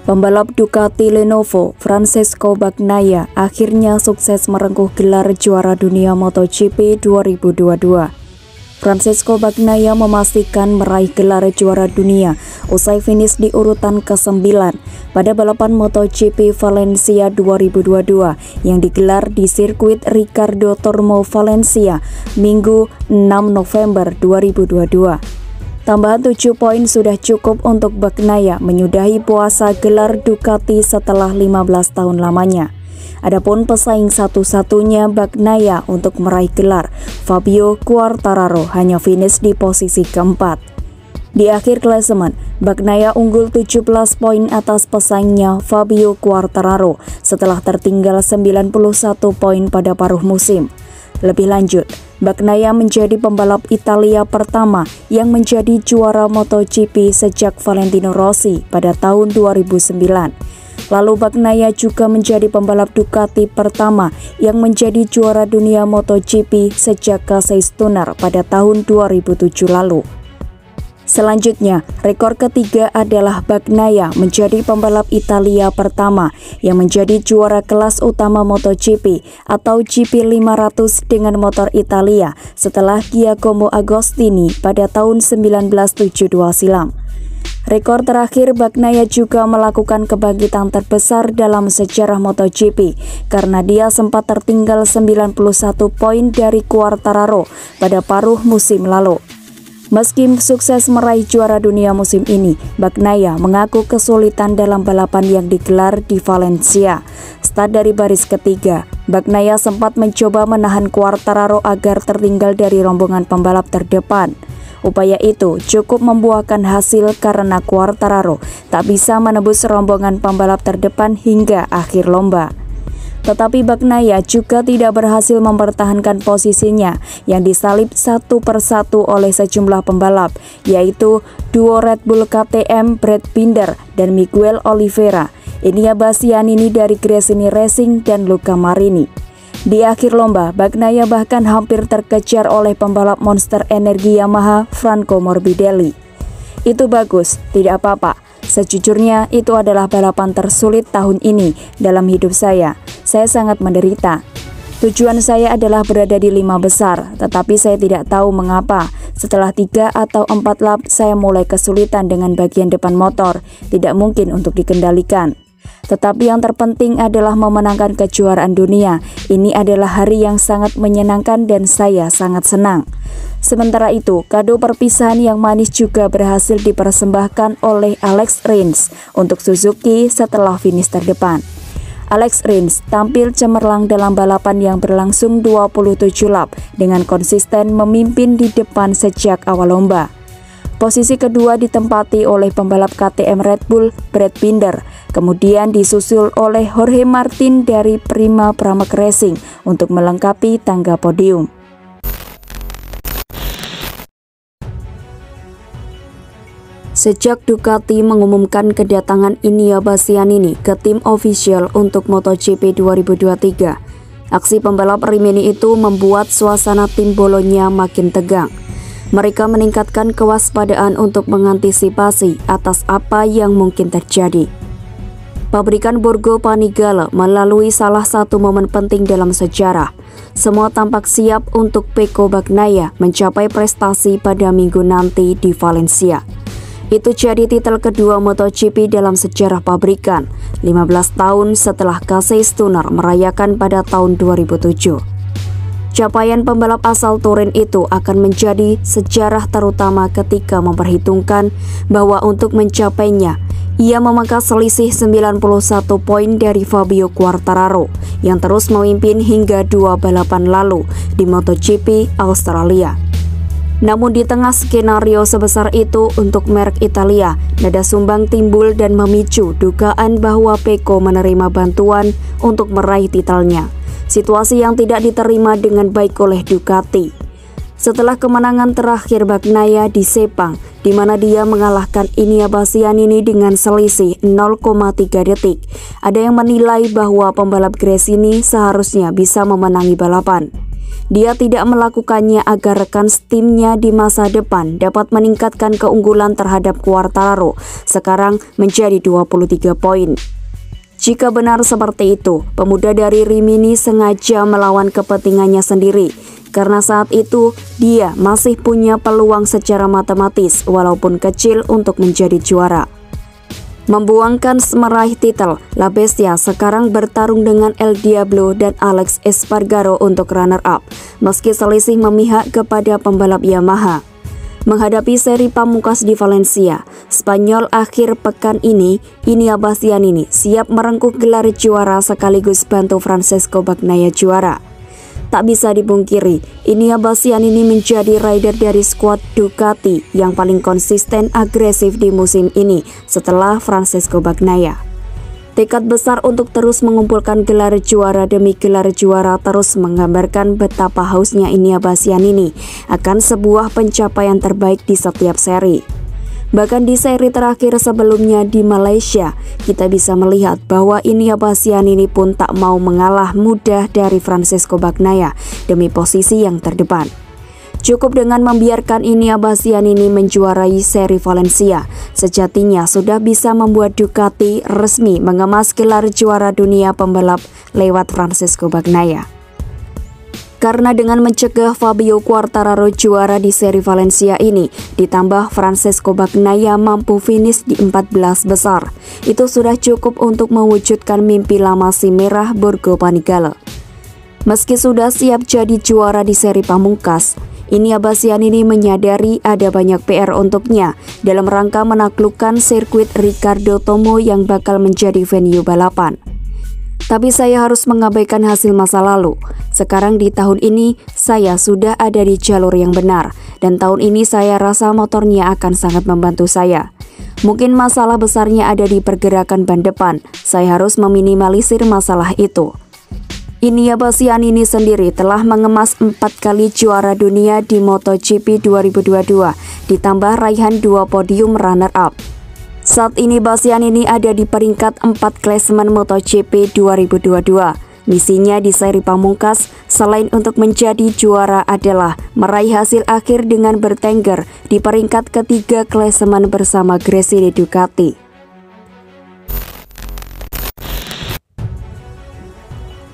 Pembalap Ducati Lenovo, Francesco Bagnaia, akhirnya sukses merengkuh gelar juara dunia MotoGP 2022. Francesco Bagnaia memastikan meraih gelar juara dunia usai finish di urutan ke-9 pada balapan MotoGP Valencia 2022 yang digelar di sirkuit Ricardo Tormo Valencia, Minggu 6 November 2022. Tambahan 7 poin sudah cukup untuk Bagnaia menyudahi puasa gelar Ducati setelah 15 tahun lamanya. Adapun pesaing satu-satunya Bagnaia untuk meraih gelar, Fabio Quartararo, hanya finish di posisi keempat. Di akhir klasemen, Bagnaia unggul 17 poin atas pesaingnya Fabio Quartararo setelah tertinggal 91 poin pada paruh musim. Lebih lanjut, Bagnaia menjadi pembalap Italia pertama yang menjadi juara MotoGP sejak Valentino Rossi pada tahun 2009. Lalu Bagnaia juga menjadi pembalap Ducati pertama yang menjadi juara dunia MotoGP sejak Casey Stoner pada tahun 2007 lalu. Selanjutnya, rekor ketiga adalah Bagnaia menjadi pembalap Italia pertama yang menjadi juara kelas utama MotoGP atau GP500 dengan motor Italia setelah Giacomo Agostini pada tahun 1972 silam. Rekor terakhir, Bagnaia juga melakukan kebangkitan terbesar dalam sejarah MotoGP karena dia sempat tertinggal 91 poin dari Quartararo pada paruh musim lalu. Meski sukses meraih juara dunia musim ini, Bagnaia mengaku kesulitan dalam balapan yang digelar di Valencia. Start dari baris ketiga, Bagnaia sempat mencoba menahan Quartararo agar tertinggal dari rombongan pembalap terdepan. Upaya itu cukup membuahkan hasil karena Quartararo tak bisa menembus rombongan pembalap terdepan hingga akhir lomba. Tetapi Bagnaia juga tidak berhasil mempertahankan posisinya yang disalip satu persatu oleh sejumlah pembalap, yaitu duo Red Bull KTM Brad Binder dan Miguel Oliveira, Enea Bastianini dari Gresini Racing dan Luca Marini. Di akhir lomba, Bagnaia bahkan hampir terkejar oleh pembalap Monster Energi Yamaha Franco Morbidelli. Itu bagus, tidak apa-apa. Sejujurnya itu adalah balapan tersulit tahun ini dalam hidup saya. Saya sangat menderita. Tujuan saya adalah berada di 5 besar, tetapi saya tidak tahu mengapa. Setelah 3 atau 4 lap, saya mulai kesulitan dengan bagian depan motor. Tidak mungkin untuk dikendalikan. Tetapi yang terpenting adalah memenangkan kejuaraan dunia. Ini adalah hari yang sangat menyenangkan dan saya sangat senang. Sementara itu, kado perpisahan yang manis juga berhasil dipersembahkan oleh Alex Rins untuk Suzuki setelah finish terdepan. Alex Rins tampil cemerlang dalam balapan yang berlangsung 27 lap dengan konsisten memimpin di depan sejak awal lomba. Posisi kedua ditempati oleh pembalap KTM Red Bull Brad Binder, kemudian disusul oleh Jorge Martin dari Prima Pramac Racing untuk melengkapi tangga podium. Sejak Ducati mengumumkan kedatangan Enea Bastianini ke tim official untuk MotoGP 2023, aksi pembalap Rimini itu membuat suasana tim Bologna makin tegang. Mereka meningkatkan kewaspadaan untuk mengantisipasi atas apa yang mungkin terjadi. Pabrikan Borgo Panigale melalui salah satu momen penting dalam sejarah. Semua tampak siap untuk Pecco Bagnaia mencapai prestasi pada minggu nanti di Valencia. Itu jadi titel kedua MotoGP dalam sejarah pabrikan, 15 tahun setelah Casey Stoner merayakan pada tahun 2007. Capaian pembalap asal Turin itu akan menjadi sejarah terutama ketika memperhitungkan bahwa untuk mencapainya, ia memangkas selisih 91 poin dari Fabio Quartararo yang terus memimpin hingga 2 balapan lalu di MotoGP Australia. Namun di tengah skenario sebesar itu untuk merek Italia, nada sumbang timbul dan memicu dugaan bahwa Pecco menerima bantuan untuk meraih titelnya. Situasi yang tidak diterima dengan baik oleh Ducati. Setelah kemenangan terakhir Bagnaia di Sepang, di mana dia mengalahkan Enea Bastianini dengan selisih 0,3 detik, ada yang menilai bahwa pembalap Gresini seharusnya bisa memenangi balapan. Dia tidak melakukannya agar rekan timnya di masa depan dapat meningkatkan keunggulan terhadap Quartararo, sekarang menjadi 23 poin. Jika benar seperti itu, pemuda dari Rimini sengaja melawan kepentingannya sendiri, karena saat itu dia masih punya peluang secara matematis walaupun kecil untuk menjadi juara. Membuangkan meraih titel, La Bestia sekarang bertarung dengan El Diablo dan Alex Espargaro untuk runner-up, meski selisih memihak kepada pembalap Yamaha. Menghadapi seri pamungkas di Valencia, Spanyol akhir pekan ini, Iñigo Bastianini siap merengkuh gelar juara sekaligus bantu Francesco Bagnaia juara. Tak bisa dipungkiri, Iñigo Bastianini menjadi rider dari skuad Ducati yang paling konsisten agresif di musim ini setelah Francesco Bagnaia. Tekad besar untuk terus mengumpulkan gelar juara demi gelar juara terus menggambarkan betapa hausnya Iñigo Bastianini akan sebuah pencapaian terbaik di setiap seri. Bahkan di seri terakhir sebelumnya di Malaysia, kita bisa melihat bahwa Iñigo Bastianini pun tak mau mengalah mudah dari Francesco Bagnaia demi posisi yang terdepan. Cukup dengan membiarkan Iñigo Bastianini menjuarai seri Valencia, sejatinya sudah bisa membuat Ducati resmi mengemas gelar juara dunia pembalap lewat Francesco Bagnaia. Karena dengan mencegah Fabio Quartararo juara di seri Valencia ini, ditambah Francesco Bagnaia mampu finish di 14 besar, itu sudah cukup untuk mewujudkan mimpi lama si merah Borgo Panigale. Meski sudah siap jadi juara di seri pamungkas, Iñigo Bastianini menyadari ada banyak PR untuknya dalam rangka menaklukkan sirkuit Ricardo Tomo yang bakal menjadi venue balapan. Tapi saya harus mengabaikan hasil masa lalu. Sekarang di tahun ini, saya sudah ada di jalur yang benar. Dan tahun ini saya rasa motornya akan sangat membantu saya. Mungkin masalah besarnya ada di pergerakan ban depan. Saya harus meminimalisir masalah itu. Iñigo Bastianini sendiri telah mengemas 4 kali juara dunia di MotoGP 2022, ditambah raihan 2 podium runner-up. Saat ini Bastianini ada di peringkat 4 klasemen MotoGP 2022. Misinya di seri pamungkas selain untuk menjadi juara adalah meraih hasil akhir dengan bertengger di peringkat ketiga klasemen bersama Gresini Ducati.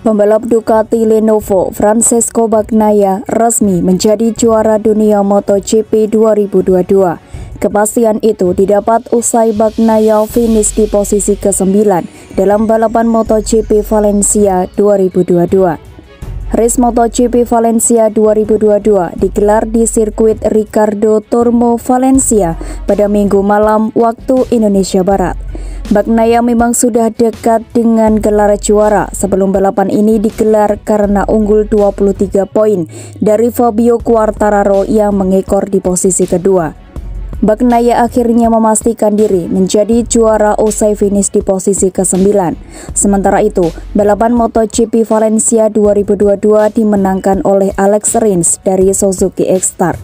Pembalap Ducati Lenovo Francesco Bagnaia resmi menjadi juara dunia MotoGP 2022. Kepastian itu didapat usai Bagnaia finish di posisi ke-9 dalam balapan MotoGP Valencia 2022. Race MotoGP Valencia 2022 digelar di sirkuit Ricardo Tormo Valencia pada Minggu malam waktu Indonesia Barat. Bagnaia memang sudah dekat dengan gelar juara sebelum balapan ini digelar karena unggul 23 poin dari Fabio Quartararo yang mengekor di posisi kedua. Bagnaia akhirnya memastikan diri menjadi juara usai finish di posisi ke-9. Sementara itu, balapan MotoGP Valencia 2022 dimenangkan oleh Alex Rins dari Suzuki X-Star.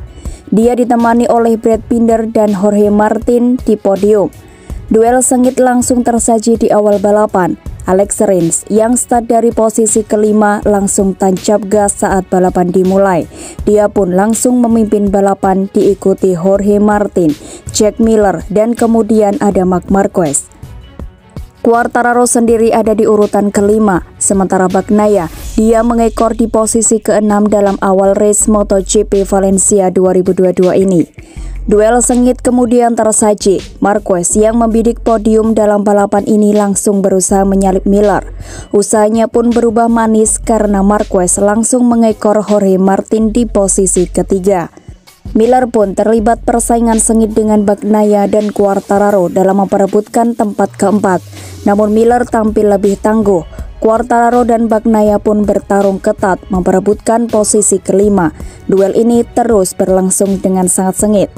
Dia ditemani oleh Brad Binder dan Jorge Martin di podium. Duel sengit langsung tersaji di awal balapan. Alex Rins yang start dari posisi kelima langsung tancap gas saat balapan dimulai. Dia pun langsung memimpin balapan diikuti Jorge Martin, Jack Miller, dan kemudian ada Marc Marquez. Quartararo sendiri ada di urutan kelima, sementara Bagnaia dia mengekor di posisi ke-6 dalam awal race MotoGP Valencia 2022 ini. Duel sengit kemudian tersaji. Marquez yang membidik podium dalam balapan ini langsung berusaha menyalip Miller. Usahanya pun berubah manis karena Marquez langsung mengekor Jorge Martin di posisi ketiga. Miller pun terlibat persaingan sengit dengan Bagnaia dan Quartararo dalam memperebutkan tempat keempat. Namun Miller tampil lebih tangguh. Quartararo dan Bagnaia pun bertarung ketat memperebutkan posisi kelima. Duel ini terus berlangsung dengan sangat sengit.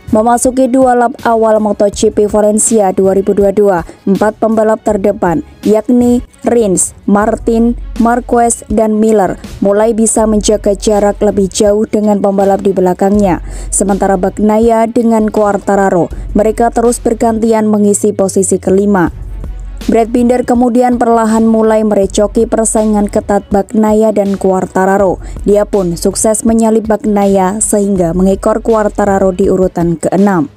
Memasuki 2 lap awal MotoGP Valencia 2022, 4 pembalap terdepan, yakni Rins, Martin, Marquez, dan Miller, mulai bisa menjaga jarak lebih jauh dengan pembalap di belakangnya. Sementara Bagnaia dengan Quartararo, mereka terus bergantian mengisi posisi kelima. Brad Binder kemudian perlahan mulai merecoki persaingan ketat Bagnaia dan Quartararo. Dia pun sukses menyalip Bagnaia sehingga mengekor Quartararo di urutan ke-6.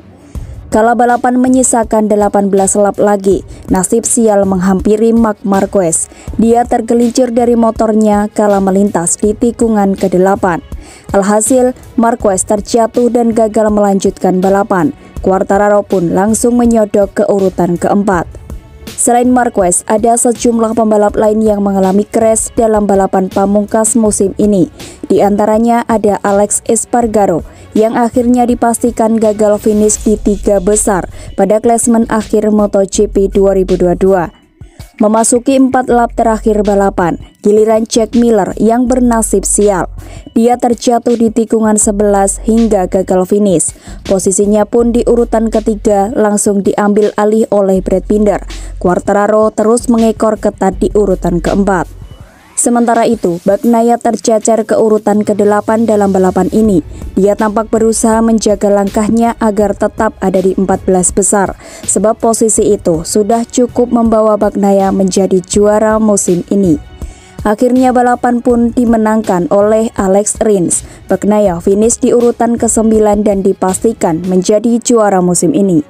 Kala balapan menyisakan 18 lap lagi, nasib sial menghampiri Marc Marquez. Dia tergelincir dari motornya kala melintas di tikungan ke-8. Alhasil, Marquez terjatuh dan gagal melanjutkan balapan. Quartararo pun langsung menyodok ke urutan ke-4. Selain Marquez, ada sejumlah pembalap lain yang mengalami crash dalam balapan pamungkas musim ini. Di antaranya ada Alex Espargaro yang akhirnya dipastikan gagal finish di 3 besar pada klasemen akhir MotoGP 2022. Memasuki 4 lap terakhir balapan, giliran Jack Miller yang bernasib sial. Dia terjatuh di tikungan 11 hingga gagal finish. Posisinya pun di urutan ketiga langsung diambil alih oleh Brad Binder. Quartararo terus mengekor ketat di urutan keempat. Sementara itu, Bagnaia tercecer ke urutan ke-8 dalam balapan ini. Dia tampak berusaha menjaga langkahnya agar tetap ada di 14 besar, sebab posisi itu sudah cukup membawa Bagnaia menjadi juara musim ini. Akhirnya balapan pun dimenangkan oleh Alex Rins. Bagnaia finish di urutan ke-9 dan dipastikan menjadi juara musim ini.